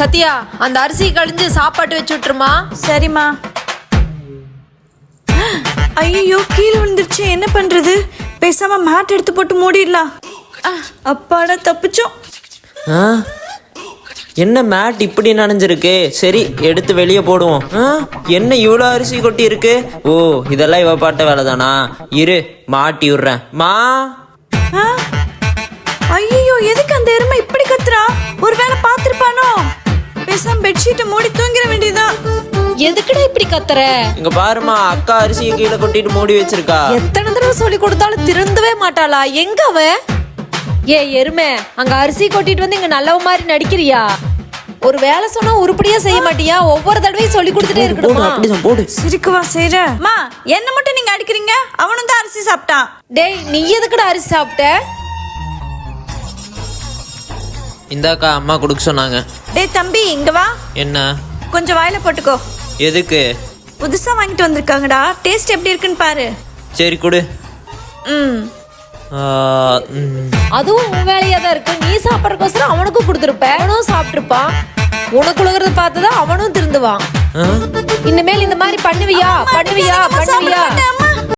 சத்யா, அந்த அரிசி கழிஞ்சு சாப்பாட்டு வச்சு விட்டுருமா. சரிம்மா. ஐயோ, கீழே விழுந்துருச்சு. என்ன பண்றது? பேசாம மேட் எடுத்து போட்டு மூடிடலாம். அப்பாடா, தப்பிச்சோம். என்ன மேட் இப்படி நனைஞ்சிருக்கு? சரி, எடுத்து வெளியே போடுவோம். என்ன இவ்வளோ அரிசி கொட்டி இருக்கு? ஓ, இதெல்லாம் இவ பாட்ட வேலை தானா? இரு, மாட்டி விடுறேன். மா. ஐயோ, எதுக்கு அந்த எருமை இப்படி கத்துறா? ஒருவேளை பாத்துருப்பானோ? பேசாம பெட்ஷீட்டை மூடி தூங்கிட வேண்டியதான். எதுக்குடா இப்படி கத்துற? இங்க பாருமா, அக்கா அரிசியை கீழே கொட்டிட்டு மூடி வச்சிருக்கா. எத்தனை தடவை சொல்லி கொடுத்தாலும் திருந்தவே மாட்டாளா? எங்க அவ? ஏ எருமை, அங்க அரிசி கொட்டிட்டு வந்து இங்க நல்லவ மாதிரி நடிக்கிறியா? ஒரு வேலை சொன்னா உருப்படியா செய்ய மாட்டியா? ஒவ்வொரு தடவையும் சொல்லி கொடுத்துட்டே இருக்கணுமா? அப்படிதான் போடு. சிரிக்குவா செய்ற. மா, என்ன மட்டும் நீங்க அடிக்கிறீங்க? அவனும் தான் அரிசி சாப்பிட்டான். டேய், நீ எதுக்குடா அரிசி சாப்பிட்ட? இந்தாக்கா, அம்மா கொடுக்க சொன்னாங்க. டேய் தம்பி, இங்க வா. என்ன? கொஞ்சம் வாயில போட்டுக்கோ. எதுக்கு? புதுசா வாங்கிட்டு வந்திருக்காங்கடா. டேஸ்ட் எப்படி இருக்குன்னு பாரு. சரி, கொடு. அதுவும் உன் வேலையா தான் இருக்கு. நீ சாப்பிட்றதுக்கோசரம் அவனுக்கும் கொடுத்துருப்ப, அவனும் சாப்பிட்டுருப்பான். உனக்கு உலகிறத பார்த்துதான் அவனும் திருந்துவான். இனிமேல் இந்த மாதிரி பண்ணுவியா?